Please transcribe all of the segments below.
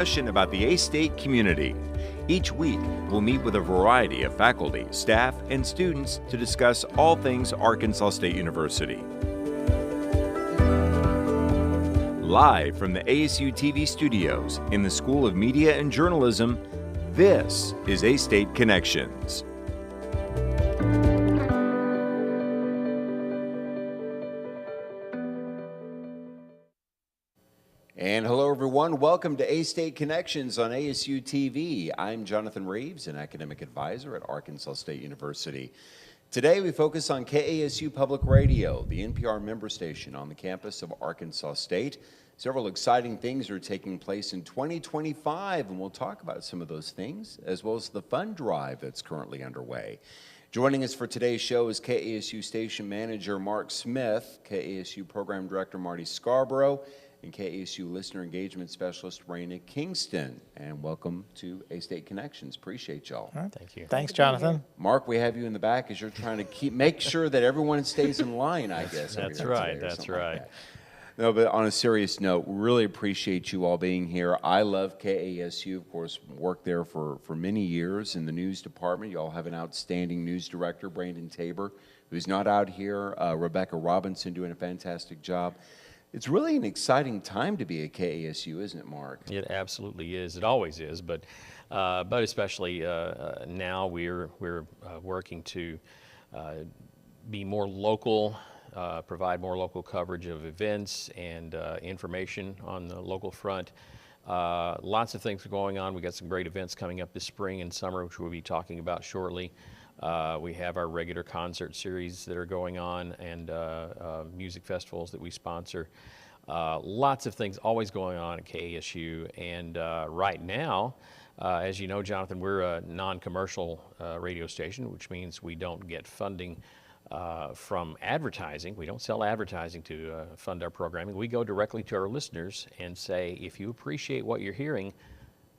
Discussion about the A-State community. Each week, we'll meet with a variety of faculty, staff, and students to discuss all things Arkansas State University. Live from the ASU-TV studios in the School of Media and Journalism, this is A-State Connections. And hello, everyone. Welcome to A-State Connections on ASU-TV. I'm Jonathan Reeves, an academic advisor at Arkansas State University. Today, we focus on KASU Public Radio, the NPR-member station on the campus of Arkansas State. Several exciting things are taking place in 2025, and we'll talk about some of those things, as well as the fund drive that's currently underway. Joining us for today's show is KASU Station Manager Mark Smith, KASU Program Director Marty Scarbrough, and KASU Listener Engagement Specialist Rayna Kingston. And welcome to A-State Connections. Appreciate y'all. All right, thank you. Thanks, Jonathan. Mark, we have you in the back as you're trying to make sure that everyone stays in line, I guess. That's right, that's right. Like that. No, but on a serious note, we really appreciate you all being here. I love KASU, of course, worked there for many years in the news department. You all have an outstanding news director, Brandon Tabor, who's not out here. Rebecca Robinson doing a fantastic job. It's really an exciting time to be at KASU, isn't it, Mark? It absolutely is. It always is, but especially now we're working to be more local, provide more local coverage of events and information on the local front. Lots of things are going on. We got some great events coming up this spring and summer, which we'll be talking about shortly. We have our regular concert series that are going on and music festivals that we sponsor. Lots of things always going on at KASU. And right now, as you know, Jonathan, we're a non-commercial radio station, which means we don't get funding from advertising. We don't sell advertising to fund our programming. We go directly to our listeners and say, if you appreciate what you're hearing,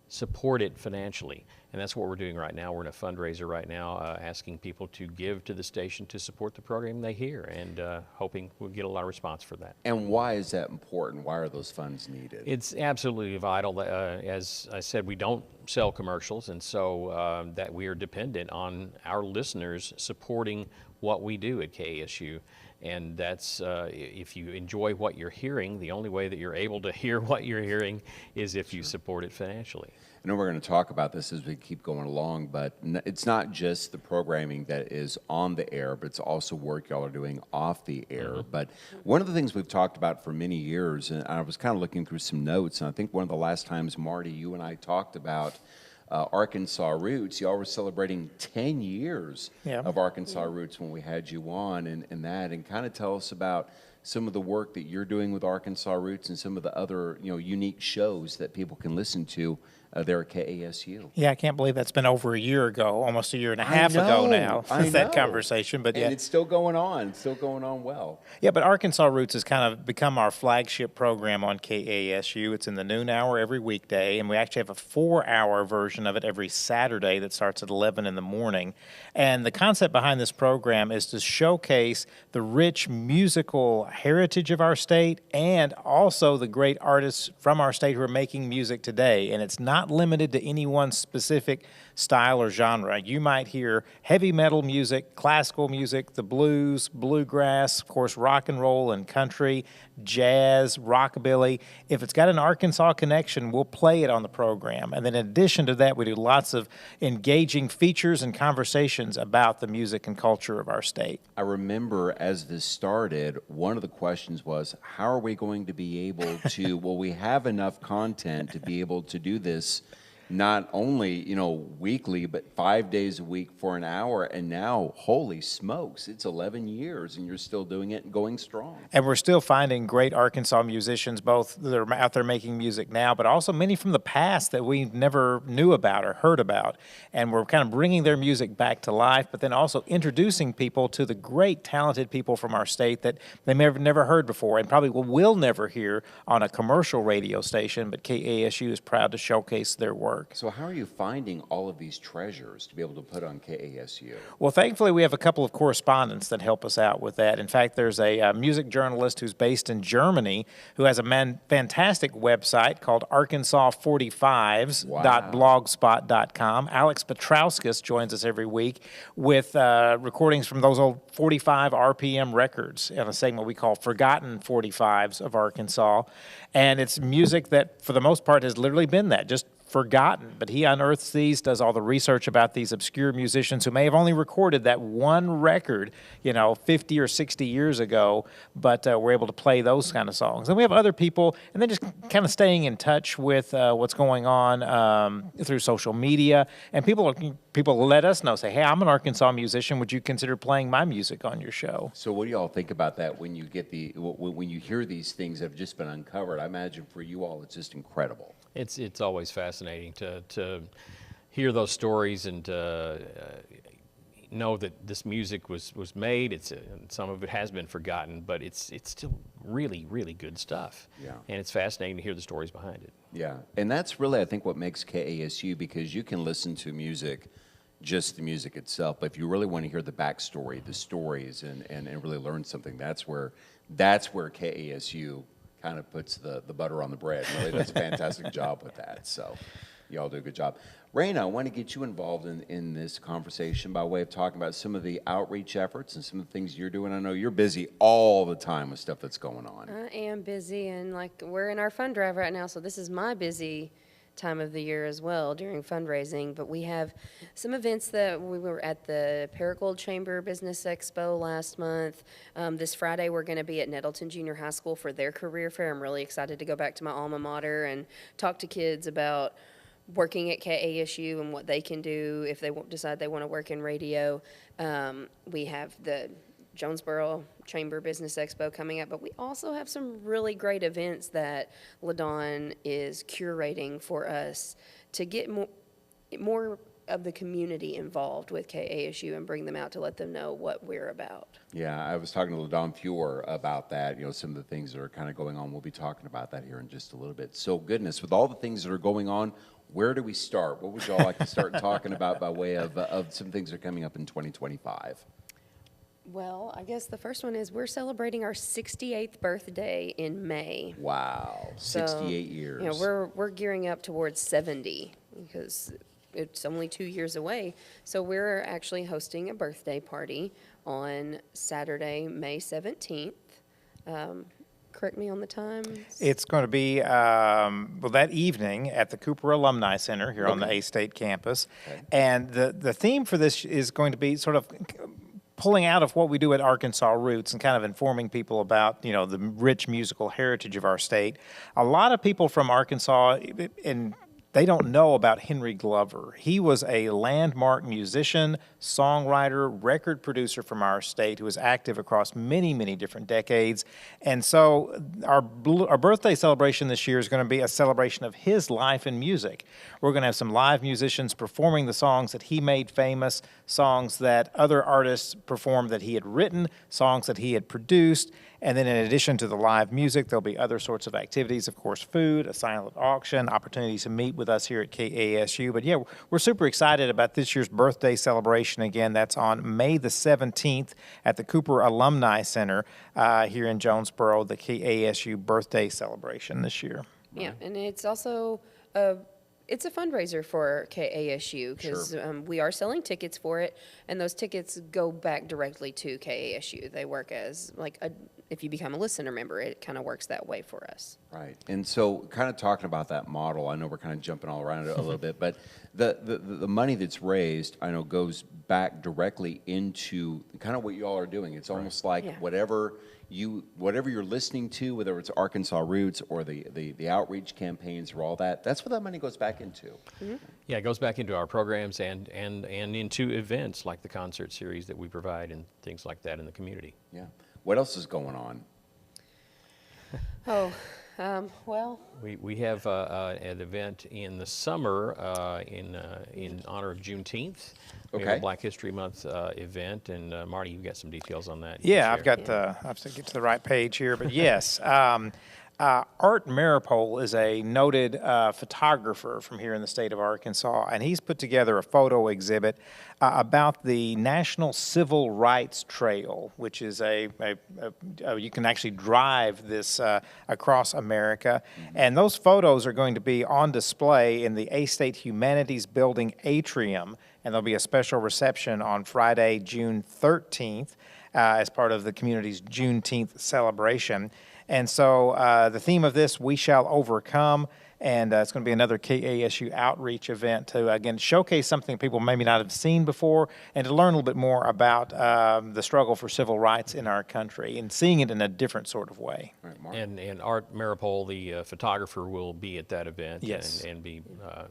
support it financially. And that's what we're doing right now. We're in a fundraiser right now asking people to give to the station to support the program they hear, and hoping we'll get a lot of response for that. And why is that important? Why are those funds needed? It's absolutely vital. As I said, we don't sell commercials, and so that we are dependent on our listeners supporting what we do at KASU. And that's, if you enjoy what you're hearing, the only way that you're able to hear what you're hearing is if you support it financially. I know we're going to talk about this as we keep going along, but it's not just the programming that is on the air, but it's also work y'all are doing off the air. Mm-hmm. But one of the things we've talked about for many years, and I was kind of looking through some notes, and I think one of the last times, Marty, you and I talked about Arkansas Roots, y'all were celebrating 10 years of Arkansas Roots when we had you on, and kind of tell us about some of the work that you're doing with Arkansas Roots and some of the other unique shows that people can listen to there at KASU. Yeah, I can't believe that's been over a year ago, almost a year and a half ago now, since that conversation. But and it's still going on. It's still going on well. Yeah, but Arkansas Roots has kind of become our flagship program on KASU. It's in the noon hour every weekday, and we actually have a 4-hour version of it every Saturday that starts at 11 in the morning. And the concept behind this program is to showcase the rich musical heritage of our state and also the great artists from our state who are making music today. And it's not limited to any one specific style or genre. You might hear heavy metal music, classical music, the blues, bluegrass, of course, rock and roll and country, jazz, rockabilly. If it's got an Arkansas connection, we'll play it on the program. And then in addition to that, we do lots of engaging features and conversations about the music and culture of our state. I remember as this started, one of the questions was, how are we going to be able to, will we have enough content to be able to do this not only, weekly, but 5 days a week for an hour. And now, holy smokes, it's 11 years and you're still doing it and going strong. And we're still finding great Arkansas musicians, both that are out there making music now, but also many from the past that we never knew about or heard about. And we're kind of bringing their music back to life, but then also introducing people to the great talented people from our state that they may have never heard before and probably will never hear on a commercial radio station, but KASU is proud to showcase their work. network. So how are you finding all of these treasures to be able to put on KASU? Well, thankfully, we have a couple of correspondents that help us out with that. In fact, there's a music journalist who's based in Germany who has a fantastic website called arkansas45s.blogspot.com. Alex Petrauskas joins us every week with recordings from those old 45 RPM records in a segment we call Forgotten 45s of Arkansas. And it's music that, for the most part, has literally been that, just forgotten. But he unearths these, does all the research about these obscure musicians who may have only recorded that one record, 50 or 60 years ago, but we're able to play those kind of songs. And we have other people, and then just kind of staying in touch with what's going on through social media. And people let us know, say, hey, I'm an Arkansas musician. Would you consider playing my music on your show? So what do y'all think about that when you get when you hear these things that have just been uncovered? I imagine for you all, it's just incredible. It's always fascinating to hear those stories and know that this music was made. Some of it has been forgotten, but it's still really, really good stuff. Yeah. And it's fascinating to hear the stories behind it. Yeah, and that's really, I think, what makes KASU, because you can listen to music, just the music itself, but if you really want to hear the backstory, the stories, and really learn something, that's where KASU kind of puts the butter on the bread. Really does a fantastic job with that. So y'all do a good job. Rayna, I want to get you involved in this conversation by way of talking about some of the outreach efforts and some of the things you're doing. I know you're busy all the time with stuff that's going on. I am busy, and we're in our fund drive right now, so this is my busy time of the year as well during fundraising. But we have some events that we were at the Paragould Chamber Business Expo last month. This Friday we're going to be at Nettleton Junior High School for their career fair. I'm really excited to go back to my alma mater and talk to kids about working at KASU and what they can do if they decide they want to work in radio. We have the Jonesboro Chamber Business Expo coming up, but we also have some really great events that LaDawn is curating for us to get more of the community involved with KASU and bring them out to let them know what we're about. Yeah, I was talking to LaDawn Feuer about that, some of the things that are kind of going on. We'll be talking about that here in just a little bit. So goodness, with all the things that are going on, where do we start? What would y'all like to start talking about by way of some things that are coming up in 2025? Well, I guess the first one is we're celebrating our 68th birthday in May. Wow, 68 years. We're gearing up towards 70 because it's only 2 years away. So we're actually hosting a birthday party on Saturday, May 17th. Correct me on the time. It's going to be, that evening at the Cooper Alumni Center here on the A-State campus. Okay. And the theme for this is going to be sort of pulling out of what we do at Arkansas Roots and kind of informing people about, the rich musical heritage of our state. A lot of people from Arkansas, and they don't know about Henry Glover. He was a landmark musician, songwriter, record producer from our state who was active across many, many different decades. And so our birthday celebration this year is going to be a celebration of his life and music. We're going to have some live musicians performing the songs that he made famous, songs that other artists performed that he had written, songs that he had produced. And then in addition to the live music, there'll be other sorts of activities, of course, food, a silent auction, opportunities to meet with us here at KASU. But yeah, we're super excited about this year's birthday celebration. Again, that's on May the 17th at the Cooper Alumni Center here in Jonesboro, the KASU birthday celebration this year. Yeah, and it's also it's a fundraiser for KASU because we are selling tickets for it, and those tickets go back directly to KASU. They work as if you become a listener member, it kind of works that way for us. Right, and so kind of talking about that model, I know we're kind of jumping all around it a little bit, but the money that's raised, I know, goes back directly into kind of what you all are doing. It's almost like whatever you're listening to, whether it's Arkansas Roots or the outreach campaigns or all that, that's what that money goes back into. Mm-hmm. Yeah, it goes back into our programs and into events like the concert series that we provide and things like that in the community. Yeah. What else is going on? Well, we have an event in the summer in honor of Juneteenth. We have a Black History Month event, and Marty, you've got some details on that. Yeah, I've got I have to get to the right page here, but yes. Art Maripol is a noted photographer from here in the state of Arkansas, and he's put together a photo exhibit about the National Civil Rights Trail, which is you can actually drive this across America. And those photos are going to be on display in the A-State Humanities Building atrium, and there'll be a special reception on Friday, June 13th, as part of the community's Juneteenth celebration. And so the theme of this, We Shall Overcome, and it's going to be another KASU outreach event to, again, showcase something people maybe not have seen before and to learn a little bit more about the struggle for civil rights in our country and seeing it in a different sort of way. Right, Mark. And Art Maripol, the photographer, will be at that event. Yes. and be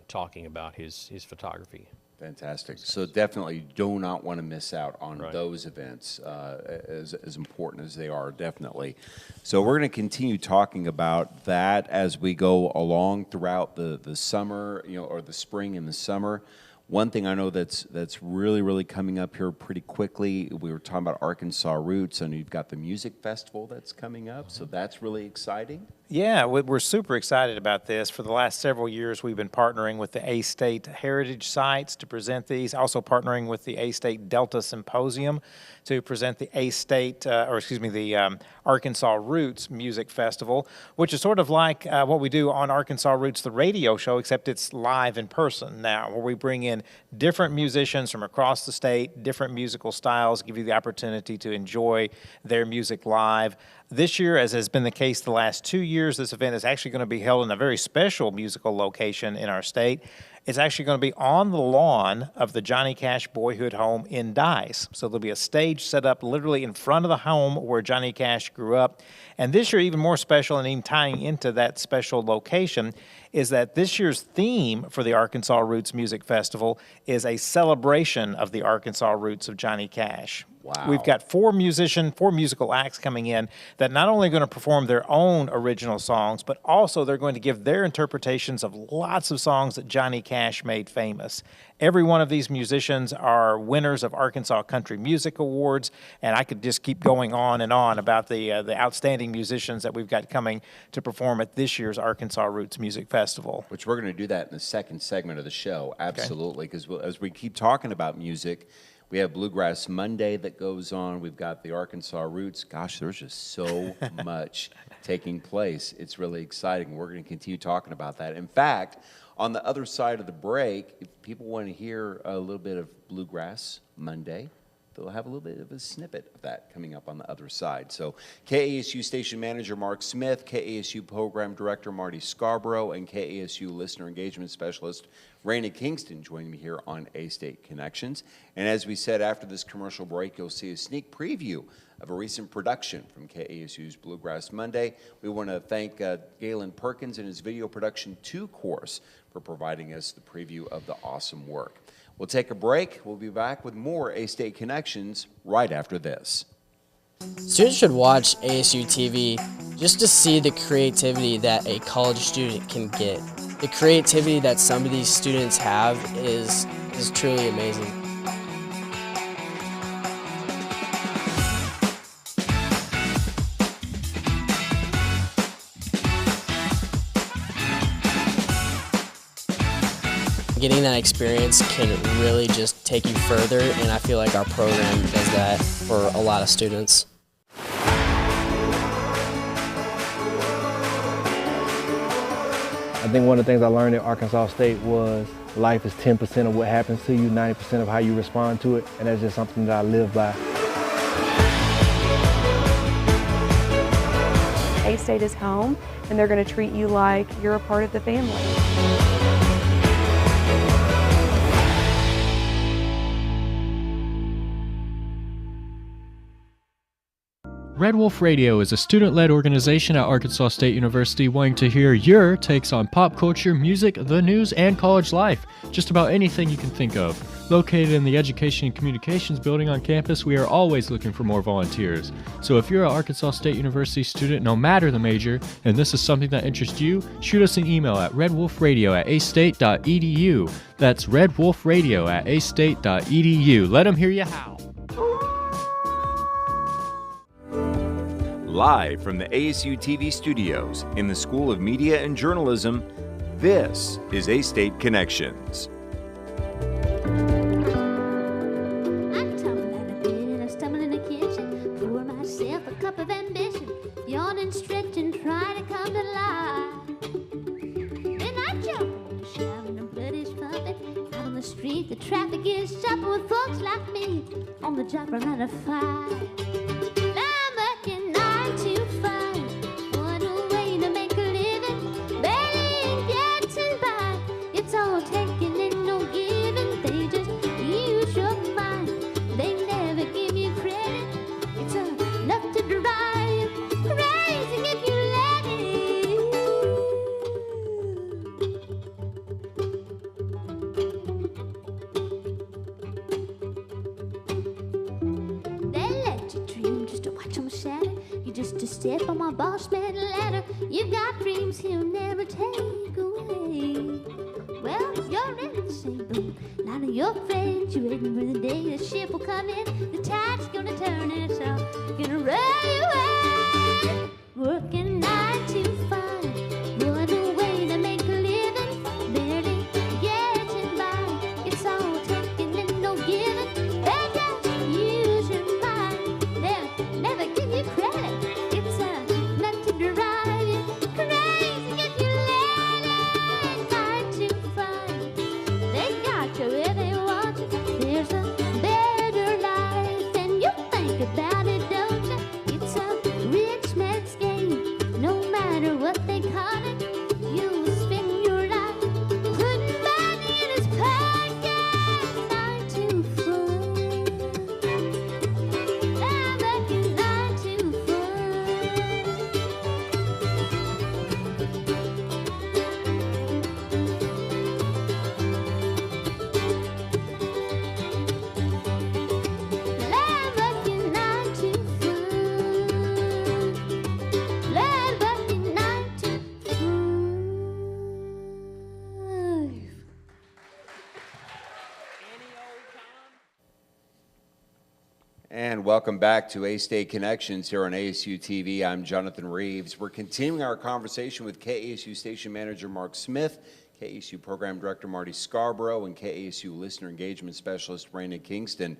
talking about his photography. Fantastic. So definitely do not want to miss out on Right. those events, as important as they are, definitely. So we're going to continue talking about that as we go along throughout the summer, or the spring and the summer. One thing I know that's really, really coming up here pretty quickly, we were talking about Arkansas Roots, and you've got the music festival that's coming up, so that's really exciting. Yeah, we're super excited about this. For the last several years, we've been partnering with the A-State Heritage Sites to present these, also partnering with the A-State Delta Symposium to present the the Arkansas Roots Music Festival, which is sort of like what we do on Arkansas Roots, the radio show, except it's live in person now, where we bring in different musicians from across the state, different musical styles, give you the opportunity to enjoy their music live. This year, as has been the case the last 2 years, this event is actually going to be held in a very special musical location in our state. It's actually going to be on the lawn of the Johnny Cash Boyhood Home in Dice. So there'll be a stage set up literally in front of the home where Johnny Cash grew up. And this year, even more special, and even tying into that special location, is that this year's theme for the Arkansas Roots Music Festival is a celebration of the Arkansas roots of Johnny Cash. Wow. We've got four musical acts coming in that not only are going to perform their own original songs, but also they're going to give their interpretations of lots of songs that Johnny Cash made famous. Every one of these musicians are winners of Arkansas Country Music Awards, and I could just keep going on and on about the outstanding musicians that we've got coming to perform at this year's Arkansas Roots Music Festival. Which we're going to do that in the second segment of the show, absolutely, because as we keep talking about music, we have Bluegrass Monday that goes on. We've got the Arkansas Roots. Gosh, there's just so much taking place. It's really exciting. We're going to continue talking about that. In fact, on the other side of the break, if people want to hear a little bit of Bluegrass Monday, they'll have a little bit of a snippet of that coming up on the other side. So KASU Station Manager Mark Smith, KASU Program Director Marty Scarbrough, and KASU Listener Engagement Specialist Rayna Kingston joining me here on A-State Connections. And as we said, after this commercial break, you'll see a sneak preview of a recent production from KASU's Bluegrass Monday. We want to thank Galen Perkins and his Video Production 2 course for providing us the preview of the awesome work. We'll take a break. We'll be back with more A-State Connections right after this. Students should watch ASU-TV just to see the creativity that a college student can get. The creativity that some of these students have is truly amazing. Getting that experience can really just take you further, and I feel like our program does that for a lot of students. I think one of the things I learned at Arkansas State was life is 10% of what happens to you, 90% of how you respond to it, and that's just something that I live by. A-State is home, and they're going to treat you like you're a part of the family. Red Wolf Radio is a student-led organization at Arkansas State University wanting to hear your takes on pop culture, music, the news, and college life. Just about anything you can think of. Located in the Education and Communications building on campus, we are always looking for more volunteers. So if you're an Arkansas State University student, no matter the major, and this is something that interests you, shoot us an email at redwolfradio@astate.edu. That's redwolfradio@astate.edu. Let them hear you howl. Live from the ASU-TV studios in the School of Media and Journalism, this is A-State Connections. I'm tumbling out of bed, I stumble in the kitchen, pour myself a cup of ambition, yawning, stretching, trying to come to life. Then I jump on the shower and the blood is pumping. Out on the street, the traffic is jumping with folks like me on the job from 9 to 5. I'm working 9 to 5. What a way to make a living. Barely getting by. It's all taking and no giving. They just use your mind. They never give you credit. It's enough to drive you crazy if you let it. They let you dream just to watch them shatter. You just to step on my boss man ladder. You've got dreams he'll never take away. Well, you're in the same boat. None of your friends, you're waiting for the day the ship will come in. The tide's gonna turn and it's all gonna roll you away. Working 9 to 5. What a way to make a living. Barely getting by. It's all taking and no giving. They just use your mind. They'll never give you credit. It's enough to drive you crazy if you let it. 9 to 5. They got you where they want you. There's a better life, and you think about it, don't you? It's a rich man's game. No matter what they call it, you spend your life putting money in his pocket. 9 to 5. I'm working 9 to 5. And welcome back to A-State Connections here on ASU-TV. I'm Jonathan Reeves. We're continuing our conversation with KASU Station Manager Mark Smith, KASU Program Director Marty Scarbrough, and KASU Listener Engagement Specialist Rayna Kingston.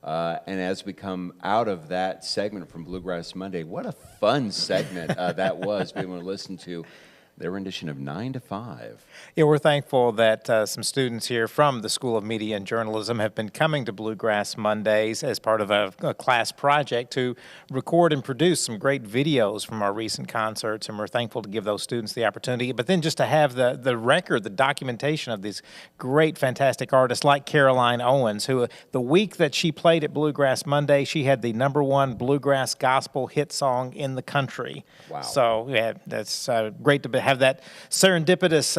And as we come out of that segment from Bluegrass Monday, what a fun segment that was, being able to listen to their rendition of 9 to 5. Yeah, we're thankful that some students here from the School of Media and Journalism have been coming to Bluegrass Mondays as part of a class project to record and produce some great videos from our recent concerts, and we're thankful to give those students the opportunity. But then just to have the record, the documentation of these great, fantastic artists like Caroline Owens, who the week that she played at Bluegrass Monday, she had the #1 bluegrass gospel hit song in the country. Wow. So, yeah, that's great to have that serendipitous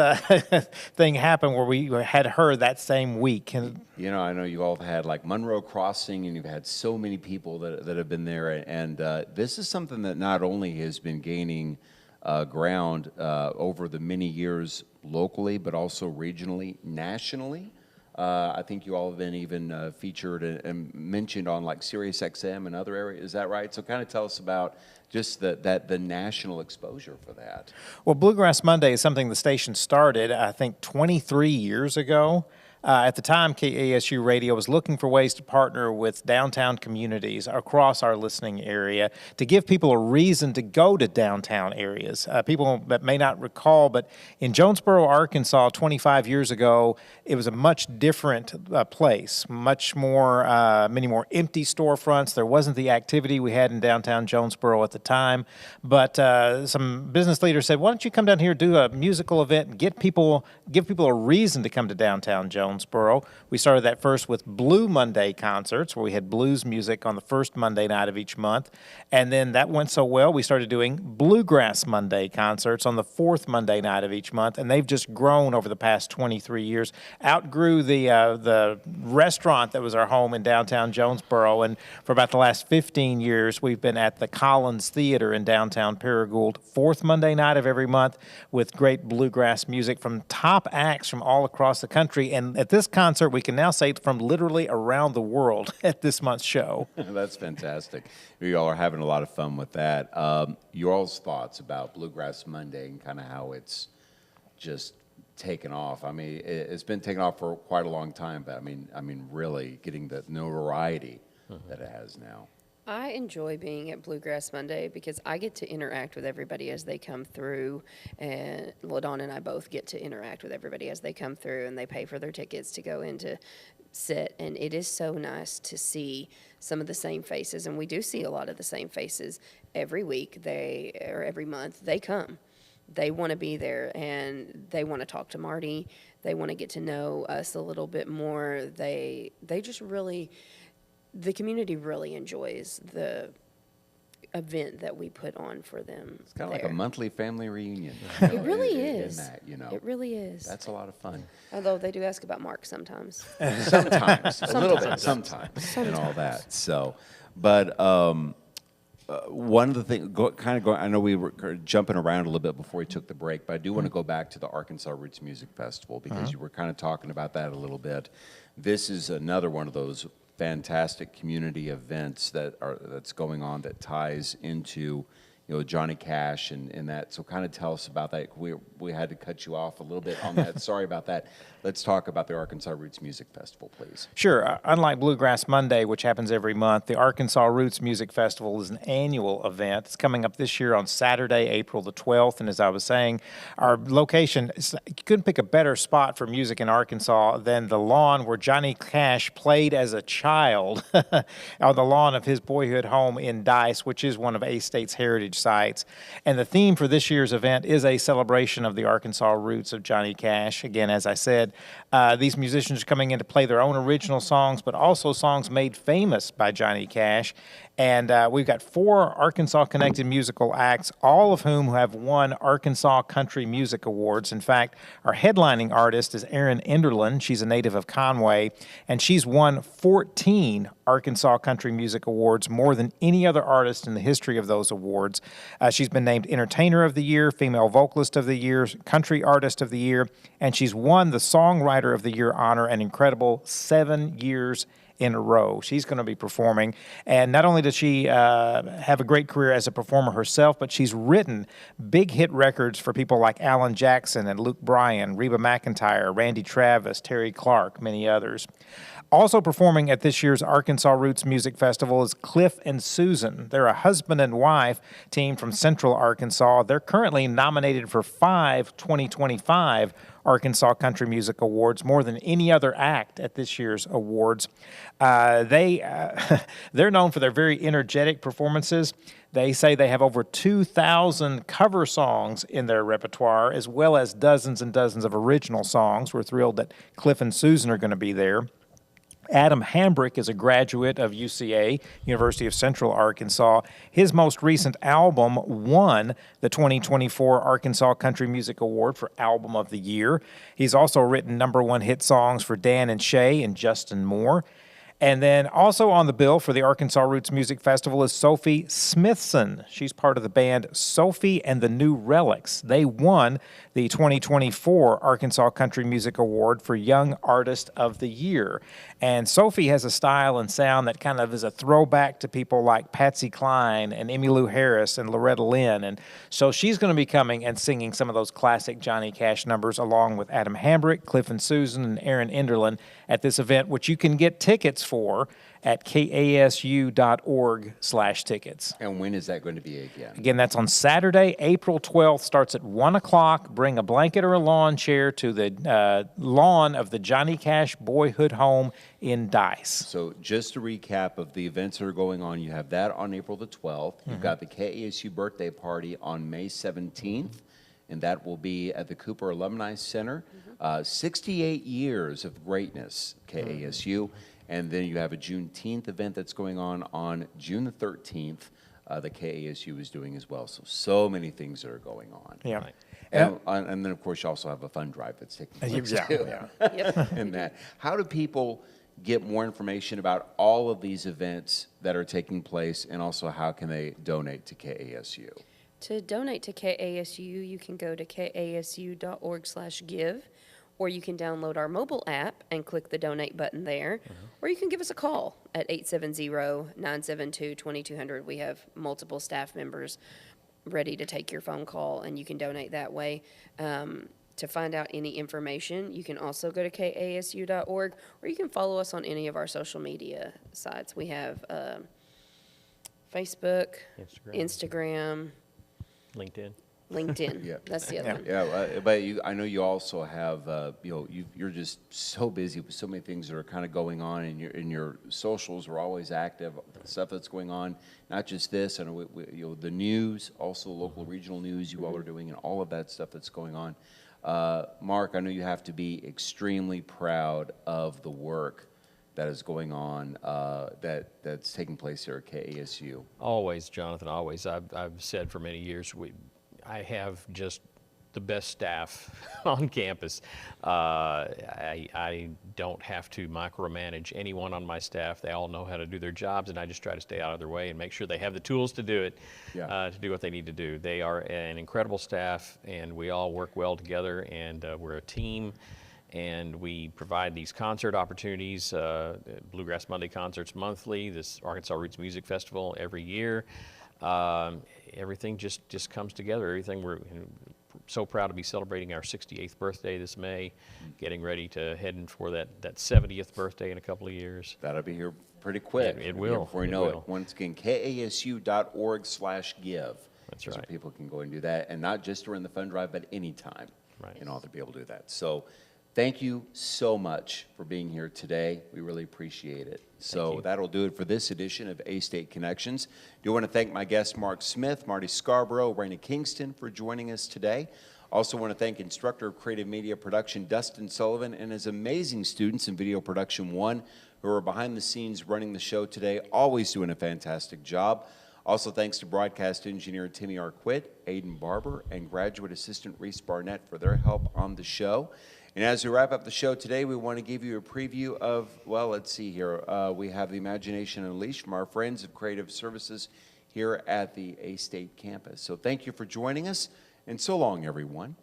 thing happen where we had her that same week. And You know, I know you all have had like Monroe Crossing, and you've had so many people that have been there. And this is something that not only has been gaining ground over the many years locally, but also regionally, nationally. I think you all have been even featured and mentioned on like Sirius XM and other areas. Is that right? So kind of tell us about just the national exposure for that. Well, Bluegrass Monday is something the station started, I think, 23 years ago. At the time, KASU Radio was looking for ways to partner with downtown communities across our listening area to give people a reason to go to downtown areas. People that may not recall, but in Jonesboro, Arkansas, 25 years ago, it was a much different place, much more, many more empty storefronts. There wasn't the activity we had in downtown Jonesboro at the time, but some business leaders said, why don't you come down here, do a musical event, and give people a reason to come to downtown Jonesboro. We started that first with Blue Monday concerts, where we had blues music on the first Monday night of each month. And then that went so well, we started doing Bluegrass Monday concerts on the fourth Monday night of each month. And they've just grown over the past 23 years, outgrew the restaurant that was our home in downtown Jonesboro. And for about the last 15 years, we've been at the Collins Theater in downtown Paragould, fourth Monday night of every month, with great bluegrass music from top acts from all across the country. And at this concert, we can now say from literally around the world at this month's show. That's fantastic. You all are having a lot of fun with that. Your all's thoughts about Bluegrass Monday and kind of how it's just taken off. I mean, it's been taken off for quite a long time, but I mean, really getting the notoriety that it has now. I enjoy being at Bluegrass Monday because I get to interact with everybody as they come through, and LaDawn and I both get to interact with everybody as they come through, and they pay for their tickets to go in to sit, and it is so nice to see some of the same faces, and we do see a lot of the same faces every week, or every month. They come. They want to be there, and they want to talk to Marty. They want to get to know us a little bit more. They just really... The community really enjoys the event that we put on for them. It's kind of like a monthly family reunion. It really is. In that, It really is. That's a lot of fun. Although they do ask about Mark sometimes. Sometimes, a little bit, sometimes, and all that. So, but one of the things, I know we were jumping around a little bit before we took the break, but I do want to go back to the Arkansas Roots Music Festival because you were kind of talking about that a little bit. This is another one of those fantastic community events that's going on that ties into, Johnny Cash and that. So kind of tell us about that. We had to cut you off a little bit on that. Sorry about that. Let's talk about the Arkansas Roots Music Festival, please. Sure. Unlike Bluegrass Monday, which happens every month, the Arkansas Roots Music Festival is an annual event. It's coming up this year on Saturday, April the 12th. And as I was saying, our location, you couldn't pick a better spot for music in Arkansas than the lawn where Johnny Cash played as a child on the lawn of his boyhood home in Dice, which is one of A-State's heritage sites. And the theme for this year's event is a celebration of the Arkansas roots of Johnny Cash. Again, as I said, these musicians are coming in to play their own original songs, but also songs made famous by Johnny Cash. And we've got 4 Arkansas-connected musical acts, all of whom have won Arkansas Country Music Awards. In fact, our headlining artist is Erin Enderlin. She's a native of Conway, and she's won 14 Arkansas Country Music Awards, more than any other artist in the history of those awards. She's been named Entertainer of the Year, Female Vocalist of the Year, Country Artist of the Year, and she's won the Songwriter of the Year honor an incredible 7 years in a row. She's going to be performing, and not only does she have a great career as a performer herself, but she's written big hit records for people like Alan Jackson and Luke Bryan, Reba McEntire, Randy Travis, Terry Clark, many others. Also performing at this year's Arkansas Roots Music Festival is Cliff and Susan. They're a husband and wife team from Central Arkansas. They're currently nominated for 5 2025 Arkansas Country Music Awards, more than any other act at this year's awards. They're known for their very energetic performances. They say they have over 2,000 cover songs in their repertoire, as well as dozens and dozens of original songs. We're thrilled that Cliff and Susan are going to be there. Adam Hambrick is a graduate of UCA, University of Central Arkansas. His most recent album won the 2024 Arkansas Country Music Award for Album of the Year. He's also written #1 hit songs for Dan and Shay and Justin Moore. And then also on the bill for the Arkansas Roots Music Festival is Sophie Smithson. She's part of the band Sophie and the New Relics. They won the 2024 Arkansas Country Music Award for Young Artist of the Year. And Sophie has a style and sound that kind of is a throwback to people like Patsy Cline and Emmylou Harris and Loretta Lynn. And so she's going to be coming and singing some of those classic Johnny Cash numbers along with Adam Hambrick, Cliff and Susan, and Erin Enderlin at this event, which you can get tickets for at kasu.org/tickets. And when is that going to be again? Again, that's on Saturday, April 12th, starts at 1 o'clock. Bring a blanket or a lawn chair to the lawn of the Johnny Cash boyhood home in Dice. So just a recap of the events that are going on, you have that on April the 12th. You've got the KASU birthday party on May 17th, and that will be at the Cooper Alumni Center. 68 years of greatness, KASU. And then you have a Juneteenth event that's going on June the 13th that KASU is doing as well. So many things that are going on. Yeah. Right. And then, of course, you also have a fund drive that's taking place, too. Yep. And that. How do people get more information about all of these events that are taking place, and also how can they donate to KASU? To donate to KASU, you can go to kasu.org/give, or you can download our mobile app and click the donate button there, or you can give us a call at 870-972-2200. We have multiple staff members ready to take your phone call, and you can donate that way. To find out any information, you can also go to kasu.org, or you can follow us on any of our social media sites. We have Facebook, Instagram, LinkedIn. Yeah. That's the other one. Yeah, but I know you also have, you're just so busy with so many things that are kind of going on, and your socials are always active. The stuff that's going on, not just this, and the news, also local, regional news you all are doing, and all of that stuff that's going on. Mark, I know you have to be extremely proud of the work that is going on, that's taking place here at KASU. Always, Jonathan, always. I've said for many years, I have just the best staff on campus. I don't have to micromanage anyone on my staff. They all know how to do their jobs, and I just try to stay out of their way and make sure they have the tools to do it, to do what they need to do. They are an incredible staff, and we all work well together, and we're a team. And we provide these concert opportunities, Bluegrass Monday concerts monthly, this Arkansas Roots Music Festival every year. Everything just comes together. Everything, we're so proud to be celebrating our 68th birthday this May, getting ready to head in for that 70th birthday in a couple of years. That'll be here pretty quick. It will. Before you know it. Once again, kasu.org/give. That's so right. people can go and do that, and not just during the fund drive, but anytime. Right. To be able to do that. So thank you so much for being here today. We really appreciate it. So that'll do it for this edition of A-State Connections. Do want to thank my guests Mark Smith, Marty Scarbrough, Rayna Kingston for joining us today. Also want to thank Instructor of Creative Media Production Dustin Sullivan and his amazing students in Video Production 1 who are behind the scenes running the show today, always doing a fantastic job. Also thanks to broadcast engineer Timmy Arquette, Aiden Barber, and graduate assistant Reese Barnett for their help on the show. And as we wrap up the show today, we want to give you a preview of, well, let's see here. We have the Imagination Unleashed from our friends of Creative Services here at the A-State campus. So thank you for joining us, and so long, everyone.